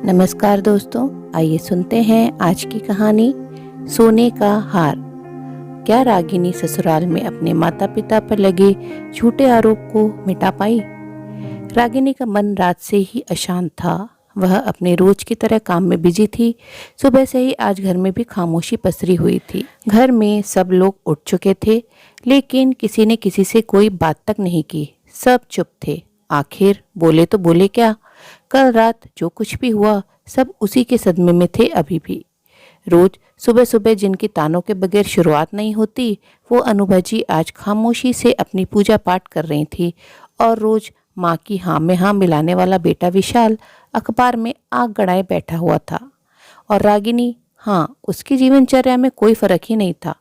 नमस्कार दोस्तों, आइए सुनते हैं आज की कहानी सोने का हार। क्या रागिनी ससुराल में अपने माता पिता पर लगे झूठे आरोप को मिटा पाई? रागिनी का मन रात से ही अशांत था। वह अपने रोज की तरह काम में बिजी थी। सुबह से ही आज घर में भी खामोशी पसरी हुई थी। घर में सब लोग उठ चुके थे, लेकिन किसी ने किसी से कोई बात तक नहीं की। सब चुप थे। आखिर बोले तो बोले क्या? कल रात जो कुछ भी हुआ सब उसी के सदमे में थे अभी भी। रोज सुबह सुबह जिनकी तानों के बगैर शुरुआत नहीं होती, वो अनुभा जी आज खामोशी से अपनी पूजा पाठ कर रही थी। और रोज माँ की हाँ में हाँ मिलाने वाला बेटा विशाल अखबार में आग गड़ाए बैठा हुआ था। और रागिनी, हाँ, उसकी जीवनचर्या में कोई फर्क ही नहीं था।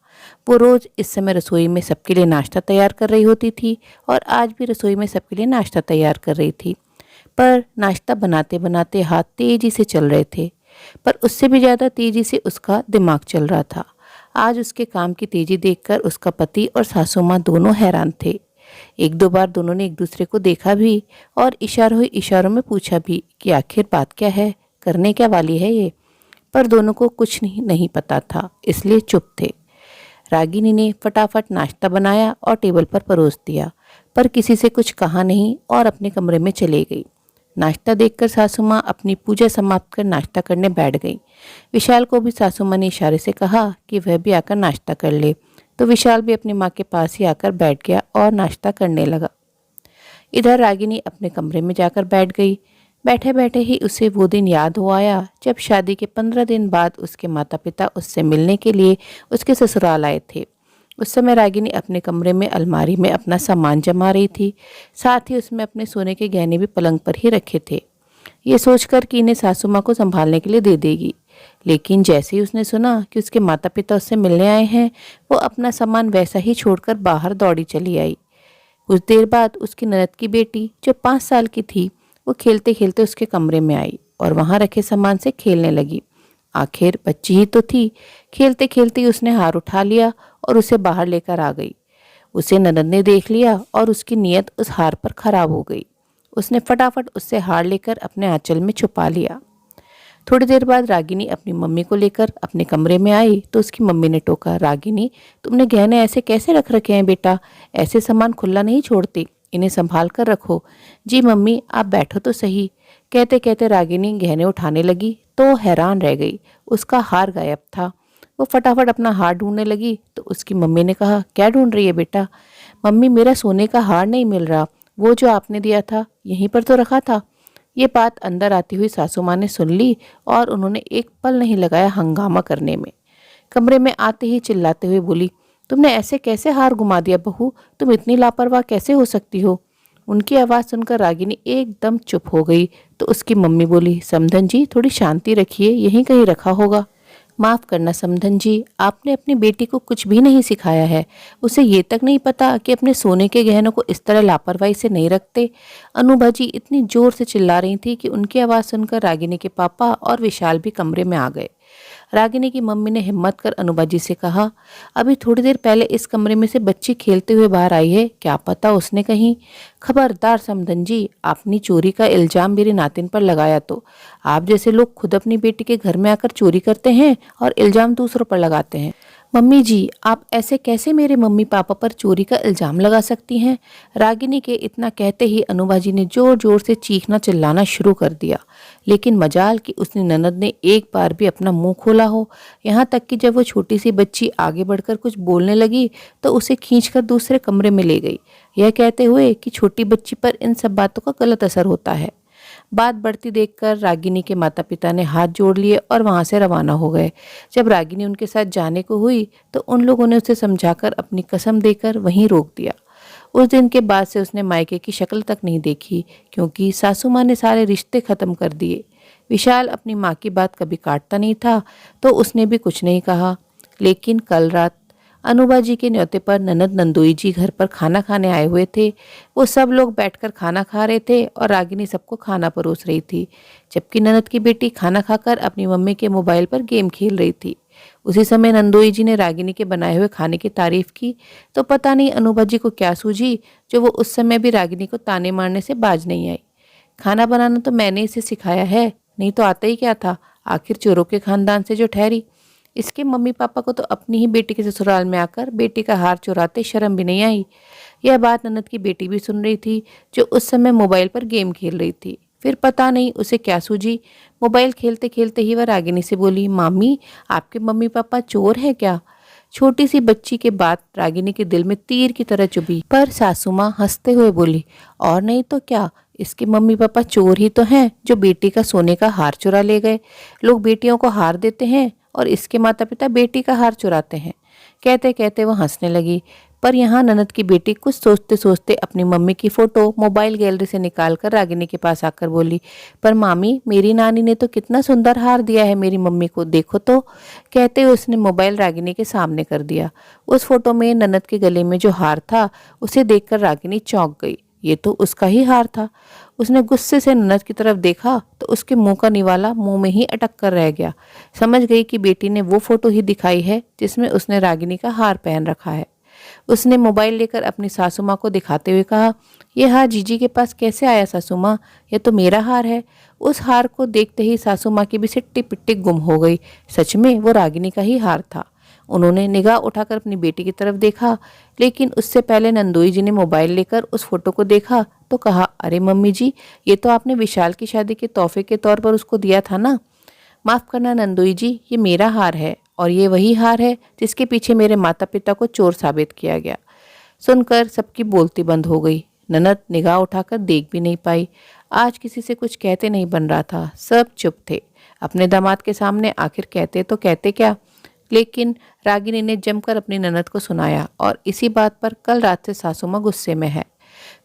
वो रोज इस समय रसोई में सबके लिए नाश्ता तैयार कर रही होती थी और आज भी रसोई में सबके लिए नाश्ता तैयार कर रही थी। पर नाश्ता बनाते बनाते हाथ तेजी से चल रहे थे, पर उससे भी ज़्यादा तेजी से उसका दिमाग चल रहा था। आज उसके काम की तेजी देखकर उसका पति और सासू माँ दोनों हैरान थे। एक दो बार दोनों ने एक दूसरे को देखा भी और इशारों में पूछा भी कि आखिर बात क्या है, करने क्या वाली है ये। पर दोनों को कुछ नहीं पता था, इसलिए चुप थे। रागिनी ने फटाफट नाश्ता बनाया और टेबल पर परोस दिया, पर किसी से कुछ कहा नहीं और अपने कमरे में चले गई। नाश्ता देखकर सासू माँ अपनी पूजा समाप्त कर नाश्ता करने बैठ गई। विशाल को भी सासू माँ ने इशारे से कहा कि वह भी आकर नाश्ता कर ले, तो विशाल भी अपनी माँ के पास ही आकर बैठ गया और नाश्ता करने लगा। इधर रागिनी अपने कमरे में जाकर बैठ गई। बैठे बैठे ही उसे वो दिन याद हो आया जब शादी के 15 दिन बाद उसके माता पिता उससे मिलने के लिए उसके ससुराल आए थे। उस समय रागिनी अपने कमरे में अलमारी में अपना सामान जमा रही थी। साथ ही उसमें अपने सोने के गहने भी पलंग पर ही रखे थे, ये सोचकर कि इन्हें सासू माँ को संभालने के लिए दे देगी। लेकिन जैसे ही उसने सुना कि उसके माता पिता उससे मिलने आए हैं, वो अपना सामान वैसा ही छोड़कर बाहर दौड़ी चली आई। कुछ देर बाद उसकी ननद की बेटी जो 5 साल की थी, वो खेलते खेलते उसके कमरे में आई और वहां रखे सामान से खेलने लगी। आखिर बच्ची ही तो थी। खेलते खेलते ही उसने हार उठा लिया और उसे बाहर लेकर आ गई। उसे ननद ने देख लिया और उसकी नीयत उस हार पर खराब हो गई। उसने फटाफट उससे हार लेकर अपने आंचल में छुपा लिया। थोड़ी देर बाद रागिनी अपनी मम्मी को लेकर अपने कमरे में आई तो उसकी मम्मी ने टोका, रागिनी, तुमने गहने ऐसे कैसे रख रखे हैं बेटा? ऐसे सामान खुला नहीं छोड़ती, इन्हें संभाल कर रखो। जी मम्मी, आप बैठो तो सही। कहते कहते रागिनी गहने उठाने लगी तो हैरान रह गई। उसका हार गायब था। वो फटाफट अपना हार ढूंढने लगी तो उसकी मम्मी ने कहा, क्या ढूंढ रही है बेटा? मम्मी, मेरा सोने का हार नहीं मिल रहा, वो जो आपने दिया था यहीं पर तो रखा था। ये बात अंदर आती हुई सासू माँ ने सुन ली और उन्होंने एक पल नहीं लगाया हंगामा करने में। कमरे में आते ही चिल्लाते हुए बोली, तुमने ऐसे कैसे हार गुमा दिया बहू? तुम इतनी लापरवाह कैसे हो सकती हो? उनकी आवाज़ सुनकर रागिनी एकदम चुप हो गई तो उसकी मम्मी बोली, समधन जी, थोड़ी शांति रखिए, यहीं कहीं रखा होगा। माफ़ करना समधन जी, आपने अपनी बेटी को कुछ भी नहीं सिखाया है। उसे ये तक नहीं पता कि अपने सोने के गहनों को इस तरह लापरवाही से नहीं रखते। अनुभा जी इतनी जोर से चिल्ला रही थी कि उनकी आवाज़ सुनकर रागिनी के पापा और विशाल भी कमरे में आ गए। रागिनी की मम्मी ने हिम्मत कर अनुभा जी से कहा, अभी थोड़ी देर पहले इस कमरे में से बच्ची खेलते हुए बाहर आई है, क्या पता उसने कहीं। खबरदार समधन जी, आपने चोरी का इल्जाम मेरी नातिन पर लगाया तो। आप जैसे लोग खुद अपनी बेटी के घर में आकर चोरी करते हैं और इल्जाम दूसरों पर लगाते हैं। मम्मी जी, आप ऐसे कैसे मेरे मम्मी पापा पर चोरी का इल्जाम लगा सकती हैं? रागिनी के इतना कहते ही अनुभा जी ने जोर जोर से चीखना चिल्लाना शुरू कर दिया। लेकिन मजाल कि उसने ननद ने एक बार भी अपना मुंह खोला हो। यहाँ तक कि जब वो छोटी सी बच्ची आगे बढ़कर कुछ बोलने लगी तो उसे खींचकर दूसरे कमरे में ले गई, यह कहते हुए कि छोटी बच्ची पर इन सब बातों का गलत असर होता है। बात बढ़ती देखकर रागिनी के माता पिता ने हाथ जोड़ लिए और वहां से रवाना हो गए। जब रागिनी उनके साथ जाने को हुई तो उन लोगों ने उसे समझाकर अपनी कसम देकर वहीं रोक दिया। उस दिन के बाद से उसने मायके की शक्ल तक नहीं देखी, क्योंकि सासू माँ ने सारे रिश्ते खत्म कर दिए। विशाल अपनी माँ की बात कभी काटता नहीं था तो उसने भी कुछ नहीं कहा। लेकिन कल रात अनुभा जी के न्योते पर ननद नंदोई जी घर पर खाना खाने आए हुए थे। वो सब लोग बैठकर खाना खा रहे थे और रागिनी सबको खाना परोस रही थी, जबकि ननद की बेटी खाना खाकर अपनी मम्मी के मोबाइल पर गेम खेल रही थी। उसी समय नंदोई जी ने रागिनी के बनाए हुए खाने की तारीफ की तो पता नहीं अनुभा जी को क्या सूझी, जो वो उस समय भी रागिनी को ताने मारने से बाज नहीं आई। खाना बनाना तो मैंने इसे सिखाया है, नहीं तो आता ही क्या था, आखिर चोरों के खानदान से जो ठहरी। इसके मम्मी पापा को तो अपनी ही बेटी के ससुराल में आकर बेटी का हार चुराते शर्म भी नहीं आई। यह बात ननद की बेटी भी सुन रही थी, जो उस समय मोबाइल पर गेम खेल रही थी। फिर पता नहीं उसे क्या सूझी, मोबाइल खेलते खेलते ही वह रागिनी से बोली, मामी आपके मम्मी पापा चोर है क्या? छोटी सी बच्ची के बात रागिनी के दिल में तीर की तरह चुभी, पर सासू माँ हंसते हुए बोली, और नहीं तो क्या, इसके मम्मी पापा चोर ही तो हैं जो बेटी का सोने का हार चुरा ले गए। लोग बेटियों को हार देते हैं और इसके माता पिता बेटी का हार चुराते हैं। कहते कहते वह हंसने लगी। पर यहाँ ननद की बेटी कुछ सोचते सोचते अपनी मम्मी की फोटो मोबाइल गैलरी से निकालकर रागिनी के पास आकर बोली, पर मामी मेरी नानी ने तो कितना सुंदर हार दिया है मेरी मम्मी को, देखो तो। कहते हुए उसने मोबाइल रागिनी के सामने कर दिया। उस फोटो में ननद के गले में जो हार था उसे देखकर रागिनी चौंक गई। ये तो उसका ही हार था। उसने गुस्से से ननद की तरफ देखा तो उसके मुंह का निवाला मुंह में ही अटक कर रह गया। समझ गई कि बेटी ने वो फोटो ही दिखाई है जिसमें उसने रागिनी का हार पहन रखा है। उसने मोबाइल लेकर अपनी सासू माँ को दिखाते हुए कहा, यह हार जीजी के पास कैसे आया सासू माँ? यह तो मेरा हार है। उस हार को देखते ही सासू माँ की भी सिट्टी पिट्टी गुम हो गई। सच में वो रागिनी का ही हार था। उन्होंने निगाह उठाकर अपनी बेटी की तरफ देखा, लेकिन उससे पहले नंदोई जी ने मोबाइल लेकर उस फोटो को देखा तो कहा, अरे मम्मी जी, ये तो आपने विशाल की शादी के तोहफे के तौर पर उसको दिया था ना। माफ़ करना नंदोई जी, ये मेरा हार है और ये वही हार है जिसके पीछे मेरे माता पिता को चोर साबित किया गया। सुनकर सबकी बोलती बंद हो गई। ननद निगाह उठाकर देख भी नहीं पाई। आज किसी से कुछ कहते नहीं बन रहा था, सब चुप थे। अपने दामाद के सामने आखिर कहते तो कहते क्या। लेकिन रागिनी ने जमकर अपनी ननद को सुनाया और इसी बात पर कल रात से सासू माँ गुस्से में है।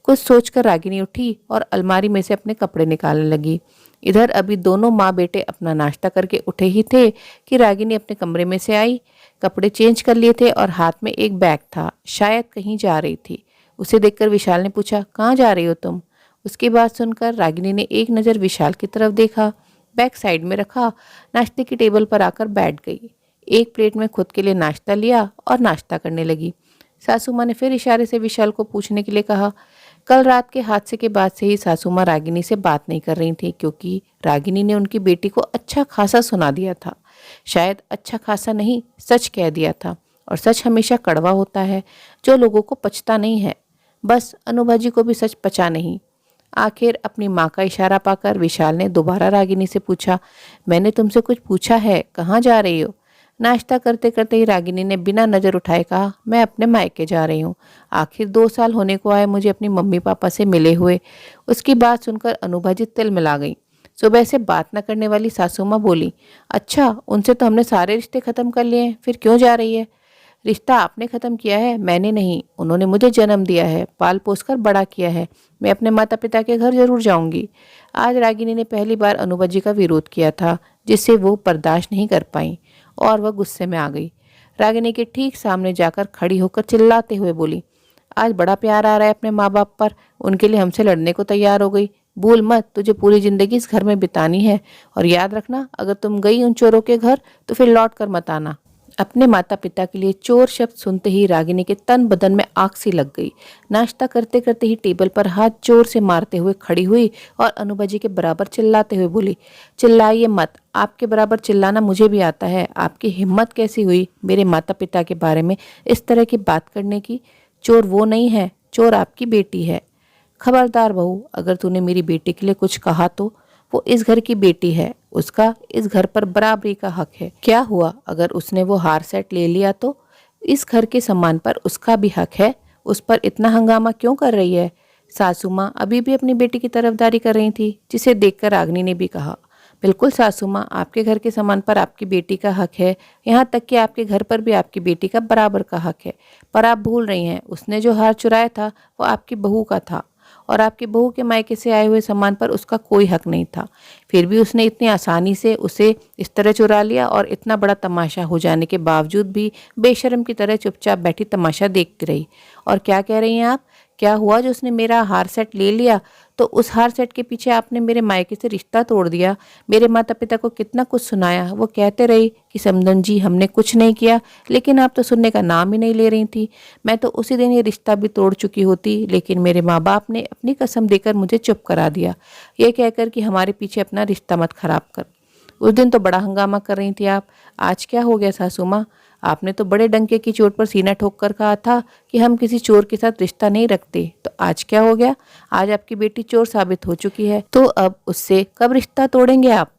कुछ सोचकर रागिनी उठी और अलमारी में से अपने कपड़े निकालने लगी। इधर अभी दोनों माँ बेटे अपना नाश्ता करके उठे ही थे कि रागिनी अपने कमरे में से आई। कपड़े चेंज कर लिए थे और हाथ में एक बैग था, शायद कहीं जा रही थी। उसे देखकर विशाल ने पूछा, कहाँ जा रही हो तुम? उसकी बात सुनकर रागिनी ने एक नज़र विशाल की तरफ देखा, बैग साइड में रखा, नाश्ते की टेबल पर आकर बैठ गई। एक प्लेट में खुद के लिए नाश्ता लिया और नाश्ता करने लगी। सासू माँ ने फिर इशारे से विशाल को पूछने के लिए कहा। कल रात के हादसे के बाद से ही सासू माँ रागिनी से बात नहीं कर रही थी, क्योंकि रागिनी ने उनकी बेटी को अच्छा खासा सुना दिया था। शायद अच्छा खासा नहीं, सच कह दिया था, और सच हमेशा कड़वा होता है जो लोगों को पचता नहीं है। बस अनुभा को भी सच पचा नहीं। आखिर अपनी माँ का इशारा पाकर विशाल ने दोबारा रागिनी से पूछा, मैंने तुमसे कुछ पूछा है, कहाँ जा रही हो? नाश्ता करते करते ही रागिनी ने बिना नज़र उठाए कहा, मैं अपने मायके जा रही हूँ। आखिर 2 साल होने को आए मुझे अपनी मम्मी पापा से मिले हुए। उसकी बात सुनकर अनुभा जी तिलमिला गई। सुबह से बात न करने वाली सासू माँ बोली, अच्छा उनसे तो हमने सारे रिश्ते ख़त्म कर लिए हैं, फिर क्यों जा रही है? रिश्ता आपने ख़त्म किया है, मैंने नहीं। उन्होंने मुझे जन्म दिया है, पाल पोस कर बड़ा किया है। मैं अपने माता पिता के घर जरूर जाऊंगी। आज रागिनी ने पहली बार अनुभा जी का विरोध किया था, जिससे वो बर्दाश्त नहीं कर पाई और वह गुस्से में आ गई। रागिनी के ठीक सामने जाकर खड़ी होकर चिल्लाते हुए बोली, आज बड़ा प्यार आ रहा है अपने माँ बाप पर, उनके लिए हमसे लड़ने को तैयार हो गई। भूल मत, तुझे पूरी जिंदगी इस घर में बितानी है, और याद रखना अगर तुम गई उन चोरों के घर तो फिर लौट कर मत आना। अपने माता पिता के लिए चोर शब्द सुनते ही रागिनी के तन बदन में आग सी लग गई। नाश्ता करते करते ही टेबल पर हाथ जोर से मारते हुए खड़ी हुई और अनुभा जी के बराबर चिल्लाते हुए बोली, चिल्लाइए मत, आपके बराबर चिल्लाना मुझे भी आता है। आपकी हिम्मत कैसी हुई मेरे माता पिता के बारे में इस तरह की बात करने की? चोर वो नहीं है, चोर आपकी बेटी है। खबरदार बहू, अगर तूने मेरी बेटी के लिए कुछ कहा तो वो इस घर की बेटी है, उसका इस घर पर बराबरी का हक है। क्या हुआ अगर उसने वो हार सेट ले लिया तो? इस घर के सम्मान पर उसका भी हक है। उस पर इतना हंगामा क्यों कर रही है? सासू माँ अभी भी अपनी बेटी की तरफदारी कर रही थी, जिसे देखकर रागिनी ने भी कहा, बिल्कुल सासू माँ, आपके घर के सम्मान पर आपकी बेटी का हक है, यहाँ तक कि आपके घर पर भी आपकी बेटी का बराबर का हक है। पर आप भूल रही हैं, उसने जो हार चुराया था वो आपकी बहू का था, और आपकी बहू के मायके से आए हुए सामान पर उसका कोई हक नहीं था। फिर भी उसने इतनी आसानी से उसे इस तरह चुरा लिया, और इतना बड़ा तमाशा हो जाने के बावजूद भी बेशर्म की तरह चुपचाप बैठी तमाशा देखती रही। और क्या कह रही हैं आप क्या हुआ जो उसने मेरा हार सेट ले लिया, तो उस हार सेट के पीछे आपने मेरे मायके से रिश्ता तोड़ दिया। मेरे माता पिता को कितना कुछ सुनाया, वो कहते रही कि समदन जी हमने कुछ नहीं किया, लेकिन आप तो सुनने का नाम ही नहीं ले रही थी। मैं तो उसी दिन ये रिश्ता भी तोड़ चुकी होती, लेकिन मेरे माँ बाप ने अपनी कसम देकर मुझे चुप करा दिया, ये कहकर कि हमारे पीछे अपना रिश्ता मत खराब कर। उस दिन तो बड़ा हंगामा कर रही थी आप, आज क्या हो गया सासू माँ? आपने तो बड़े डंके की चोट पर सीना ठोक कर कहा था कि हम किसी चोर के साथ रिश्ता नहीं रखते, तो आज क्या हो गया? आज आपकी बेटी चोर साबित हो चुकी है, तो अब उससे कब रिश्ता तोड़ेंगे आप?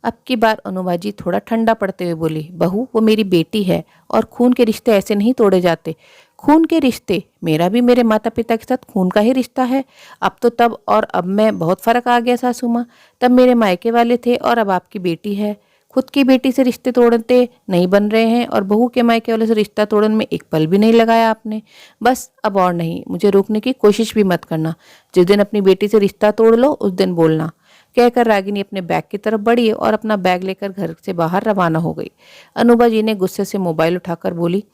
अब की बार अनुबाजी थोड़ा ठंडा पड़ते हुए बोली, बहू वो मेरी बेटी है और खून के रिश्ते ऐसे नहीं तोड़े जाते। खून के रिश्ते? मेरा भी मेरे माता पिता के साथ खून का ही रिश्ता है। अब तो तब और अब में बहुत फर्क आ गया सासू माँ। तब मेरे मायके वाले थे और अब आपकी बेटी है। खुद की बेटी से रिश्ते तोड़ते नहीं बन रहे हैं और बहू के मायके वाले से रिश्ता तोड़ने में एक पल भी नहीं लगाया आपने। बस अब और नहीं, मुझे रोकने की कोशिश भी मत करना। जिस दिन अपनी बेटी से रिश्ता तोड़ लो उस दिन बोलना, कहकर रागिनी अपने बैग की तरफ बढ़ी और अपना बैग लेकर घर से बाहर रवाना हो गई। अनुभा जी ने गुस्से से मोबाइल उठाकर बोली,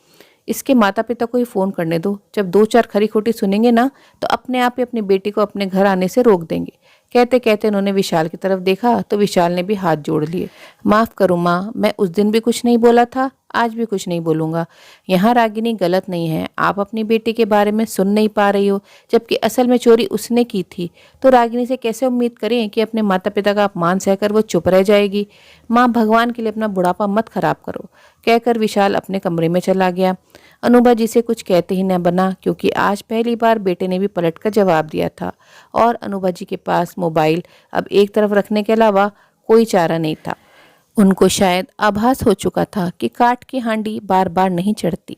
इसके माता पिता को ही फ़ोन करने दो। जब दो चार खरी खोटी सुनेंगे ना तो अपने आप ही अपनी बेटी को अपने घर आने से रोक देंगे। कहते कहते उन्होंने विशाल की तरफ देखा तो विशाल ने भी हाथ जोड़ लिए। माफ़ करो माँ, मैं उस दिन भी कुछ नहीं बोला था, आज भी कुछ नहीं बोलूँगा। यहाँ रागिनी गलत नहीं है, आप अपनी बेटी के बारे में सुन नहीं पा रही हो, जबकि असल में चोरी उसने की थी। तो रागिनी से कैसे उम्मीद करें कि अपने माता पिता का अपमान सहकर वो चुप रह जाएगी। माँ भगवान के लिए अपना बुढ़ापा मत खराब करो, कहकर विशाल अपने कमरे में चला गया। अनुभा जी से कुछ कहते ही न बना, क्योंकि आज पहली बार बेटे ने भी पलट कर जवाब दिया था और अनुभा जी के पास मोबाइल अब एक तरफ रखने के अलावा कोई चारा नहीं था। उनको शायद आभास हो चुका था कि काठ की हांडी बार बार नहीं चढ़ती।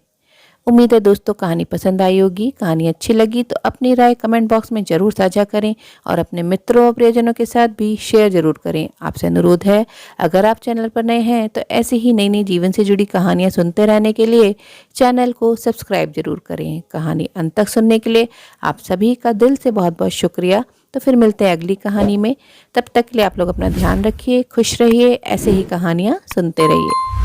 उम्मीद है दोस्तों कहानी पसंद आई होगी। कहानी अच्छी लगी तो अपनी राय कमेंट बॉक्स में ज़रूर साझा करें और अपने मित्रों और प्रियजनों के साथ भी शेयर ज़रूर करें। आपसे अनुरोध है, अगर आप चैनल पर नए हैं तो ऐसे ही नई नई जीवन से जुड़ी कहानियाँ सुनते रहने के लिए चैनल को सब्सक्राइब ज़रूर करें। कहानी अंत तक सुनने के लिए आप सभी का दिल से बहुत बहुत शुक्रिया। तो फिर मिलते हैं अगली कहानी में। तब तक के लिए आप लोग अपना ध्यान रखिए, खुश रहिए, ऐसे ही कहानियाँ सुनते रहिए।